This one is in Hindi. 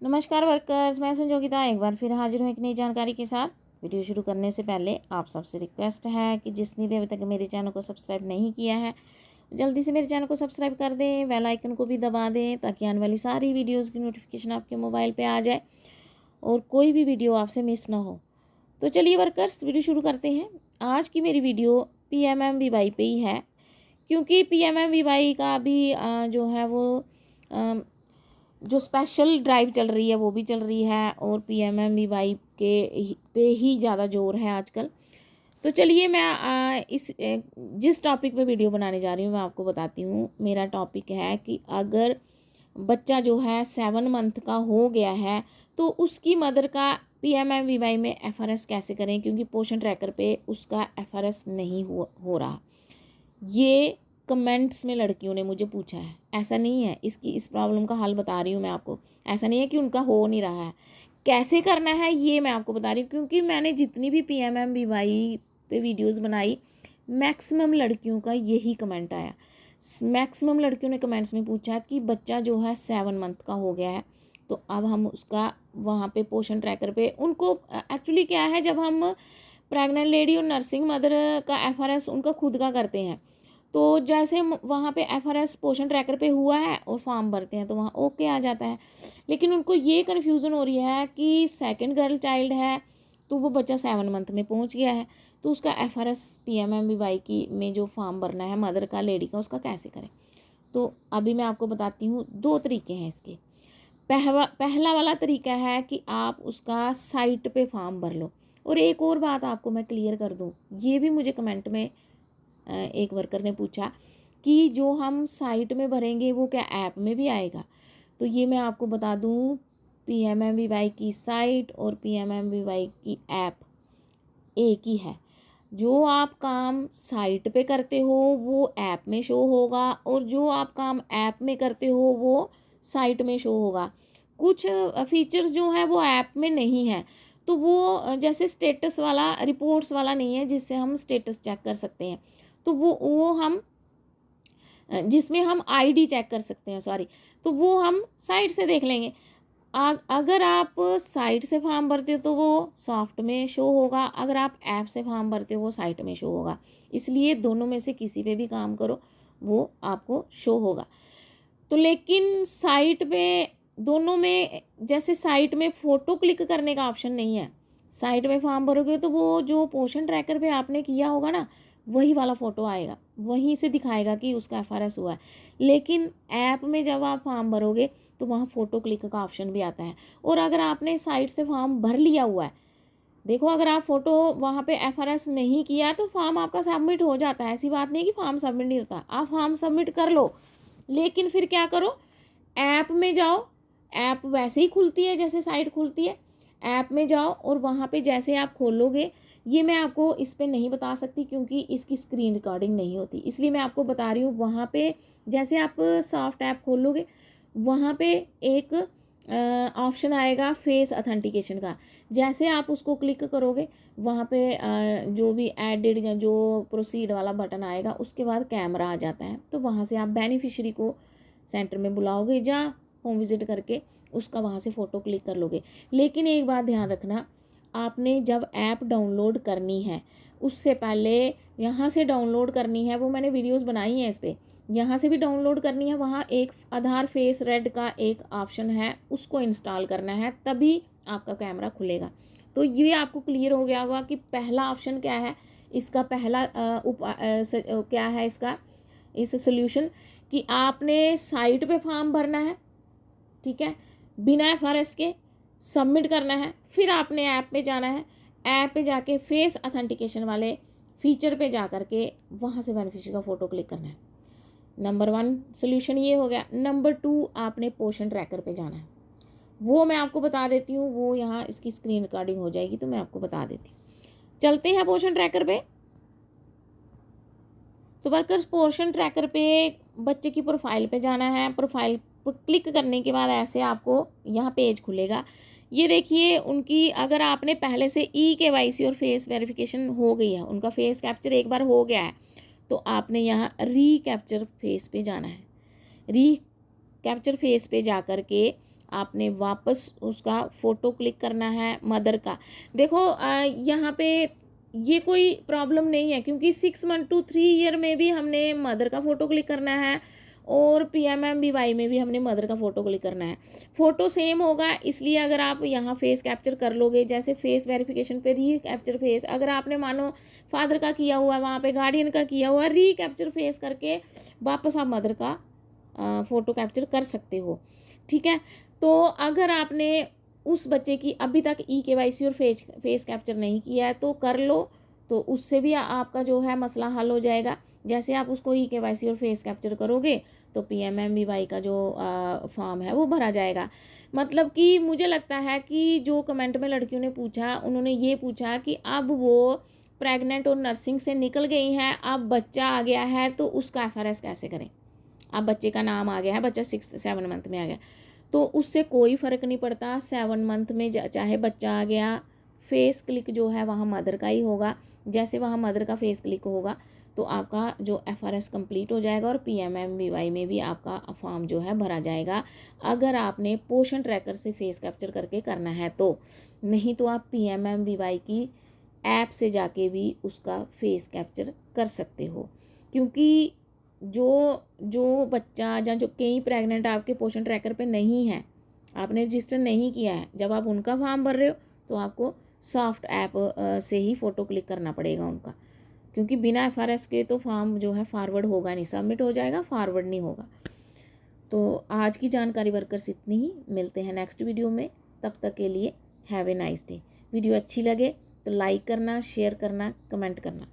नमस्कार वर्कर्स, मैं संजोगिता एक बार फिर हाजिर हूँ एक नई जानकारी के साथ। वीडियो शुरू करने से पहले आप सबसे रिक्वेस्ट है कि जिसने भी अभी तक मेरे चैनल को सब्सक्राइब नहीं किया है जल्दी से मेरे चैनल को सब्सक्राइब कर दें, बेल आइकन को भी दबा दें ताकि आने वाली सारी वीडियोज़ की नोटिफिकेशन आपके मोबाइल पर आ जाए और कोई भी वीडियो आपसे मिस ना हो। तो चलिए वर्कर्स, वीडियो शुरू करते हैं। आज की मेरी वीडियो PMMBY पे ही है, क्योंकि PMMBY का भी जो है वो जो स्पेशल ड्राइव चल रही है वो भी चल रही है और PMMBY पे ही ज़्यादा जोर है आजकल। तो चलिए मैं जिस टॉपिक पे वीडियो बनाने जा रही हूँ मैं आपको बताती हूँ। मेरा टॉपिक है कि अगर बच्चा जो है 7 मंथ का हो गया है तो उसकी मदर का PMMBY में FRS कैसे करें, क्योंकि पोषण ट्रैकर पे उसका FRS नहीं हो रहा। ये कमेंट्स में लड़कियों ने मुझे पूछा है। ऐसा नहीं है, इस प्रॉब्लम का हल बता रही हूँ मैं आपको। ऐसा नहीं है कि उनका हो नहीं रहा है, कैसे करना है ये मैं आपको बता रही हूँ। क्योंकि मैंने जितनी भी PMMBY पे वीडियोस बनाई, मैक्सिमम लड़कियों का यही कमेंट आया। मैक्सिमम लड़कियों ने कमेंट्स में पूछा कि बच्चा जो है 7 मंथ का हो गया है तो अब हम उसका वहाँ पे पोषण ट्रैकर पे उनको एक्चुअली क्या है, जब हम प्रेग्नेंट लेडी और नर्सिंग मदर का FRS उनका खुद का करते हैं तो जैसे वहाँ पे FRS पोषण ट्रैकर पे हुआ है और फॉर्म भरते हैं तो वहाँ ओके आ जाता है। लेकिन उनको ये कन्फ्यूज़न हो रही है कि सेकंड गर्ल चाइल्ड है तो वो बच्चा 7 मंथ में पहुँच गया है तो उसका FRS PMMBY की में जो फॉर्म भरना है मदर का, लेडी का, उसका कैसे करें। तो अभी मैं आपको बताती हूँ। 2 तरीके हैं इसके। पहला वाला तरीका है कि आप उसका साइट पे फॉर्म भर लो। और एक और बात आपको मैं क्लियर कर दूँ, ये भी मुझे कमेंट में एक वर्कर ने पूछा कि जो हम साइट में भरेंगे वो क्या ऐप में भी आएगा। तो ये मैं आपको बता दूं, PMMBY की साइट और PMMBY की ऐप एक ही है। जो आप काम साइट पे करते हो वो ऐप में शो होगा और जो आप काम ऐप में करते हो वो साइट में शो होगा। कुछ फीचर्स जो हैं वो ऐप में नहीं है, तो वो जैसे स्टेटस वाला, रिपोर्ट्स वाला नहीं है जिससे हम स्टेटस चेक कर सकते हैं। तो वो हम जिसमें हम ID चेक कर सकते हैं, सॉरी, तो वो हम साइट से देख लेंगे। अगर आप साइट से फॉर्म भरते हो तो वो सॉफ्ट में शो होगा, अगर आप ऐप से फॉर्म भरते हो वो साइट में शो होगा। इसलिए दोनों में से किसी पे भी काम करो वो आपको शो होगा। तो लेकिन साइट पे दोनों में, जैसे साइट में फ़ोटो क्लिक करने का ऑप्शन नहीं है। साइट में फॉर्म भरोगे तो वो जो पोषण ट्रैकर पे आपने किया होगा ना वही वाला फ़ोटो आएगा, वहीं से दिखाएगा कि उसका FRS हुआ है। लेकिन ऐप में जब आप फॉर्म भरोगे तो वहाँ फ़ोटो क्लिक का ऑप्शन भी आता है। और अगर आपने साइट से फॉर्म भर लिया हुआ है, देखो अगर आप फ़ोटो वहाँ पे FRS नहीं किया तो फॉर्म आपका सबमिट हो जाता है। ऐसी बात नहीं कि फॉर्म सबमिट नहीं होता, आप फॉर्म सबमिट कर लो। लेकिन फिर क्या करो, ऐप में जाओ। ऐप वैसे ही खुलती है जैसे साइट खुलती है। ऐप में जाओ और वहाँ पे जैसे आप खोलोगे, ये मैं आपको इस पे नहीं बता सकती क्योंकि इसकी स्क्रीन रिकॉर्डिंग नहीं होती, इसलिए मैं आपको बता रही हूँ। वहाँ पे जैसे आप सॉफ्ट ऐप खोलोगे वहाँ पे एक ऑप्शन आएगा फेस अथेंटिकेशन का। जैसे आप उसको क्लिक करोगे वहाँ पे जो भी एडिड या जो प्रोसीड वाला बटन आएगा उसके बाद कैमरा आ जाता है। तो वहाँ से आप बेनिफिशियरी को सेंटर में बुलाओगे या होम विजिट करके उसका वहाँ से फ़ोटो क्लिक कर लोगे। लेकिन एक बात ध्यान रखना, आपने जब ऐप डाउनलोड करनी है उससे पहले यहाँ से डाउनलोड करनी है, वो मैंने वीडियोस बनाई हैं इस पर, यहाँ से भी डाउनलोड करनी है। वहाँ एक आधार फेस रेड का एक ऑप्शन है, उसको इंस्टॉल करना है, तभी आपका कैमरा खुलेगा। तो ये आपको क्लियर हो गया होगा कि पहला ऑप्शन क्या है इसका, पहला क्या है इसका, इस सोल्यूशन कि आपने साइट पे फॉर्म भरना है, ठीक है, बिना FRS के सबमिट करना है। फिर आपने ऐप पे जाना है, ऐप पे जाके फेस अथेंटिकेशन वाले फीचर पे जा कर के वहाँ से बेनिफिशियरी का फ़ोटो क्लिक करना है। नंबर 1 सोल्यूशन ये हो गया। नंबर 2, आपने पोषण ट्रैकर पे जाना है। वो मैं आपको बता देती हूँ, वो यहाँ इसकी स्क्रीन रिकॉर्डिंग हो जाएगी तो मैं आपको बता देती हूँ। चलते हैं पोषण ट्रैकर पे। तो वर्कर्स पोर्शन ट्रैकर पे बच्चे की प्रोफाइल पे जाना है। प्रोफाइल पर क्लिक करने के बाद ऐसे आपको यहाँ पेज खुलेगा। ये देखिए उनकी, अगर आपने पहले से eKYC और फेस वेरिफिकेशन हो गई है, उनका फेस कैप्चर एक बार हो गया है, तो आपने यहाँ री कैप्चर फेस पे जाना है। री कैप्चर फेस पे जा कर के आपने वापस उसका फ़ोटो क्लिक करना है मदर का। देखो यहाँ पे ये कोई प्रॉब्लम नहीं है, क्योंकि 6 मंथ टू 3 ईयर में भी हमने मदर का फ़ोटो क्लिक करना है और PMMBY में भी हमने मदर का फ़ोटो क्लिक करना है। फ़ोटो सेम होगा, इसलिए अगर आप यहाँ फेस कैप्चर कर लोगे, जैसे फेस वेरिफिकेशन पे री कैप्चर फेस, अगर आपने मानो फादर का किया हुआ, वहाँ पे गार्डियन का किया हुआ, री कैप्चर फेस करके वापस आप मदर का फ़ोटो कैप्चर कर सकते हो। ठीक है, तो अगर आपने उस बच्चे की अभी तक eKYC और फेस कैप्चर नहीं किया है तो कर लो, तो उससे भी आपका जो है मसला हल हो जाएगा। जैसे आप उसको eKYC और फेस कैप्चर करोगे तो PMMBY का जो फॉर्म है वो भरा जाएगा। मतलब कि मुझे लगता है कि जो कमेंट में लड़कियों ने पूछा, उन्होंने ये पूछा कि अब वो प्रेग्नेंट और नर्सिंग से निकल गई हैं, अब बच्चा आ गया है तो उसका FRS कैसे करें। अब बच्चे का नाम आ गया है, बच्चा 7 मंथ में आ गया, तो उससे कोई फ़र्क नहीं पड़ता। 7 मंथ में चाहे बच्चा आ गया, फेस क्लिक जो है वहाँ मदर का ही होगा। जैसे वहाँ मदर का फेस क्लिक होगा तो आपका जो FRS कंप्लीट हो जाएगा और PMMBY में भी आपका फॉर्म जो है भरा जाएगा, अगर आपने पोषण ट्रैकर से फेस कैप्चर करके करना है तो। नहीं तो आप PMMBY की ऐप से जाके भी उसका फेस कैप्चर कर सकते हो। क्योंकि जो जो बच्चा या जो कई प्रेग्नेंट आपके पोषण ट्रैकर पे नहीं है, आपने रजिस्टर नहीं किया है, जब आप उनका फॉर्म भर रहे हो तो आपको सॉफ्ट ऐप से ही फ़ोटो क्लिक करना पड़ेगा उनका, क्योंकि बिना FRS के तो फॉर्म जो है फॉरवर्ड होगा नहीं, सबमिट हो जाएगा, फॉरवर्ड नहीं होगा। तो आज की जानकारी वर्कर्स इतनी ही, मिलते हैं नेक्स्ट वीडियो में, तब तक के लिए have a nice day. Video अच्छी लगे तो लाइक करना, शेयर करना, कमेंट करना।